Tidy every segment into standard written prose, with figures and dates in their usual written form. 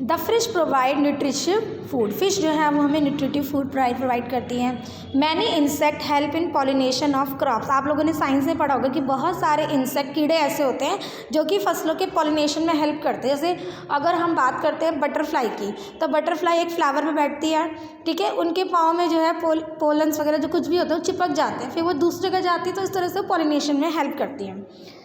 The fish provide nutritious food, fish जो है वो हमें न्यूट्रिटिव फूड प्रोवाइड करती हैं। Many insect help in pollination of crops, आप लोगों ने साइंस में पढ़ा होगा कि बहुत सारे इंसेक्ट कीड़े ऐसे होते हैं जो कि फसलों के पॉलिनेशन में हेल्प करते हैं। जैसे अगर हम बात करते हैं बटरफ्लाई की, तो बटरफ्लाई एक फ्लावर में बैठती है, ठीक है, उनके पाँव में जो है पोलन्स वगैरह जो कुछ भी होता है वो चिपक जाते हैं, फिर वो दूसरे का जाती है, तो इस तरह से पॉलिनेशन में हेल्प करती है।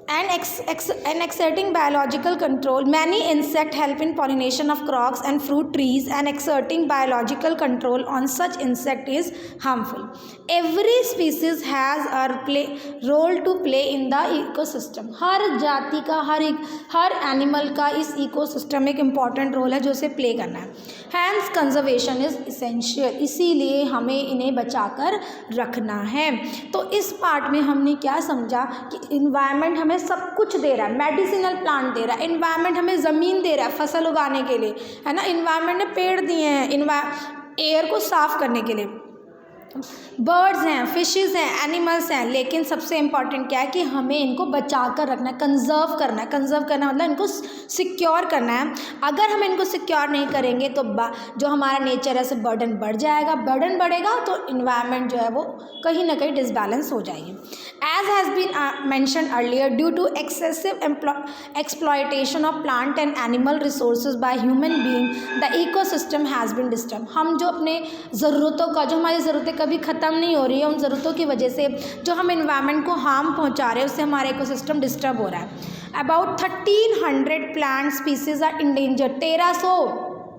And exerting biological control, many insects help in pollination of crops and fruit trees, and exerting biological control on such insect is harmful. Every species has a role to play in the ecosystem. हर जाति का हर animal का इस ecosystem में एक important role है जो उसे play करना है। हैंस कंजर्वेशन इज इसेंशियल, इसीलिए हमें इन्हें बचाकर रखना है। तो इस पार्ट में हमने क्या समझा कि इन्वायरमेंट हमें सब कुछ दे रहा है, मेडिसिनल प्लांट दे रहा है, इन्वायरमेंट हमें ज़मीन दे रहा है फसल उगाने के लिए, है ना, इन्वायरमेंट ने पेड़ दिए हैं एयर को साफ करने के लिए, बर्ड्स हैं, फिशेस हैं, एनिमल्स हैं, लेकिन सबसे इम्पॉर्टेंट क्या है कि हमें इनको बचा कर रखना है, कंजर्व करना है। कंजर्व करना मतलब इनको सिक्योर करना है। अगर हम इनको सिक्योर नहीं करेंगे तो जो हमारा नेचर है से बर्डन बढ़ जाएगा, बर्डन बढ़ेगा तो इन्वायरमेंट जो है वो कहीं ना कहीं डिसबैलेंस हो जाएगी। As has been mention earlier, due to excessive exploitation of plant and animal resources by human being, the ecosystem has been disturb. हम जो अपने ज़रूरतों का, जो हमारी ज़रूरतें कभी ख़त्म नहीं हो रही है, उन ज़रूरतों की वजह से जो हम इन्वायरमेंट को हार्म पहुंचा रहे हैं उससे हमारा इकोसिस्टम डिस्टर्ब हो रहा है। About 1300 plant species are endanger, 1300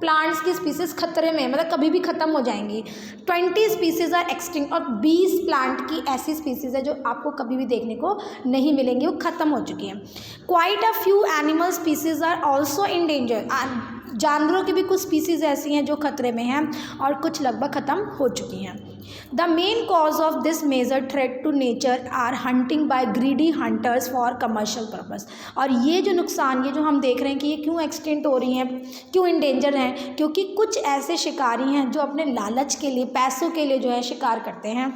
plants की स्पीसीज खतरे में, मतलब कभी भी ख़त्म हो जाएंगी। 20 स्पीसीज आर एक्सटिंक्ट, और 20 प्लांट की ऐसी स्पीसीज है जो आपको कभी भी देखने को नहीं मिलेंगी, वो ख़त्म हो चुकी हैं। Quite a few animal species are also in danger, जानवरों की भी कुछ स्पीसीज ऐसी हैं जो खतरे में हैं और कुछ लगभग ख़त्म हो चुकी हैं। The main cause of this major threat to nature are hunting by greedy hunters for commercial purpose. और ये जो नुकसान, ये जो हम देख रहे हैं कि ये क्यों एक्सटिंक्ट हो रही हैं, क्यों इंडेंजर हैं, क्योंकि कुछ ऐसे शिकारी हैं जो अपने लालच के लिए, पैसों के लिए जो है शिकार करते हैं।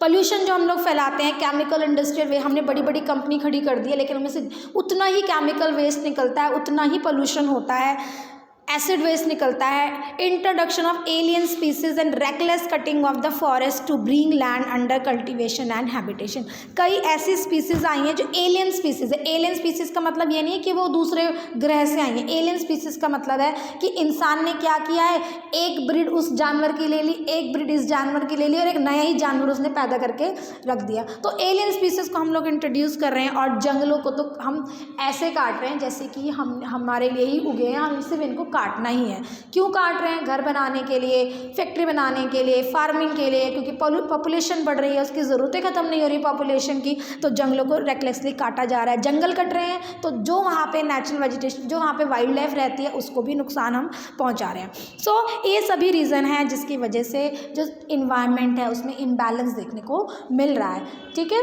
पोल्यूशन जो हम लोग फैलाते हैं, केमिकल इंडस्ट्रियल वे, हमने बड़ी बड़ी कंपनी खड़ी कर दी है, लेकिन उनमें से उतना ही केमिकल वेस्ट निकलता है, उतना ही पोल्यूशन होता है, एसिड वेस्ट निकलता है। Introduction of alien species and reckless cutting of the forest to bring land under cultivation and habitation. कई ऐसी स्पीसीज आई हैं जो एलियन स्पीसीज है। एलियन स्पीसीज का मतलब ये नहीं है कि वो दूसरे ग्रह से आई हैं। एलियन स्पीसीज का मतलब है कि इंसान ने क्या किया है, एक ब्रीड उस जानवर की ले ली, एक ब्रीड इस जानवर की ले ली और एक नया ही जानवर उसने पैदा करके रख दिया। तो एलियन स्पीसीज को हम लोग इंट्रोड्यूस कर रहे हैं, और जंगलों को तो हम ऐसे काट रहे हैं जैसे कि हमारे लिए ही उगे हैं, हम सिर्फ इनको काटना ही है। क्यों काट रहे हैं? घर बनाने के लिए, फैक्ट्री बनाने के लिए, फार्मिंग के लिए, क्योंकि पॉपुलेशन बढ़ रही है, उसकी ज़रूरतें ख़त्म नहीं हो रही पॉपुलेशन की, तो जंगलों को रेकलेसली काटा जा रहा है। जंगल कट रहे हैं तो जो वहाँ पे नेचुरल वेजिटेशन, जो वहाँ पे वाइल्ड लाइफ रहती है, उसको भी नुकसान हम पहुँचा रहे हैं। सो ये सभी रीज़न हैं जिसकी वजह से जो इन्वायरमेंट है उसमें इम्बैलेंस देखने को मिल रहा है। ठीक है।